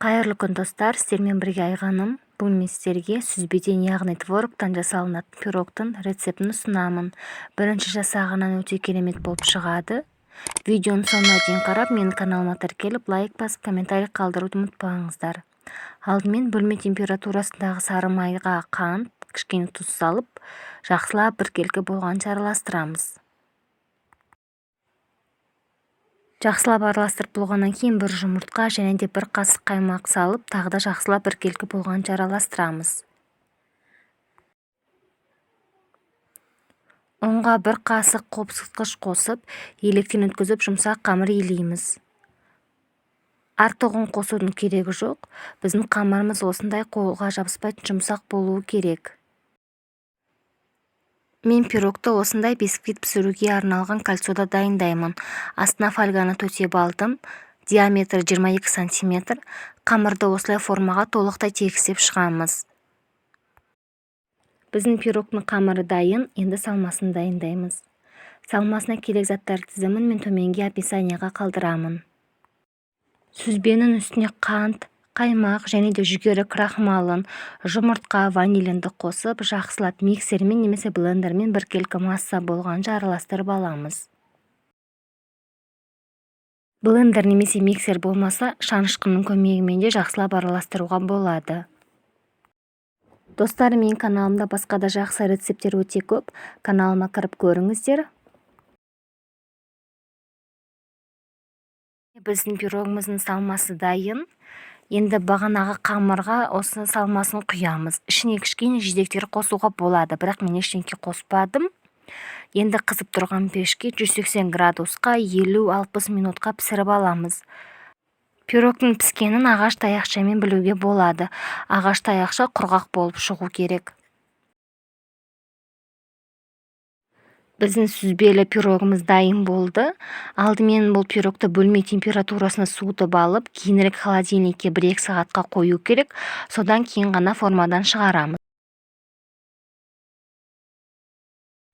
Қайырлы күн достар, сіздермен бірге Айғаным. Бүгін мен сіздерге сүзбеден, яғни творогтан жасалынатын пирогтың рецептін ұсынамын. Бірінші жасағынан өте керемет болып шығады. Видеоның соңына дейін қарап, менің каналыма тіркеліп, лайк басып, комментарий қалдыруды ұмытпаңыздар. Алдымен бөлме температурасындағы сары майға қант, кішкене тұз салып, жақсылап біркелкі болғанша араластырамыз. Жақсылап араластырып болғаннан кейін бір жұмыртқа және де бір қасық қаймақ салып, тағы да жақсылап біркелкі болғанша араластырамыз. Ұнға бір қасық қопсытқыш қосып, електен өткізіп жұмсақ қамыр илейміз. Артық ұн қосудың керегі жоқ. Біздің қамырымыз осындай қолға жабыспайтын жұмсақ болуы керек. Мен пирогты осындай бисквит пісіруге арналған кольцода дайындаймын. Астына фольганы төсеп алдым. Диаметрі 22 см. Қамырды осылай формаға толықтай тегістеп шығамыз. Біздің пирогтың қамыры дайын, енді салмасын дайындаймыз. Салмасына керек заттар тізімін мен төменге описанияға қалдырамын. Сүзбенің үстіне қант, қаймақ және де жүгері крахмалын, жұмыртқа, ванилинді қосып, жақсылап миксермен немесе блендермен біркелкі масса болғанша араластырып аламыз. Блендер немесе миксер болмаса, шанышқының көмегімен де жақсылап араластыруға болады. Достар, менің каналымда басқа да жақсы рецептер өте көп. Каналыма кіріп көріңіздер. Біздің пирогымыздың салмасы дайын. Енді бағанағы қамырға осы салмасын құямыз. Ішіне кішкене жидектер қосуға болады, бірақ мен ештеңе қоспадым. Енді қызып тұрған пешке 180 градусқа 50-60 минутқа пісіріп аламыз. Пирогтың піскенін ағаш таяқшамен білуге болады. Ағаш таяқша құрғақ болып шығу керек. Біздің сүзбелі пирогымыз дайын болды. Алдымен бұл пирогты бөлме температурасына суытып алып, кейінірек холодильникке 1-2 сағатқа қою керек. Содан кейін ғана формадан шығарамыз.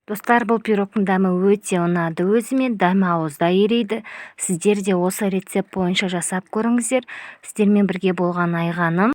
Достар, бұл пирогтың дәмі өте ұнады өзіме, дәмі ауызда ерейді. Сіздер де осы рецепт бойынша жасап көріңіздер. Сіздермен бірге болған Айғаным.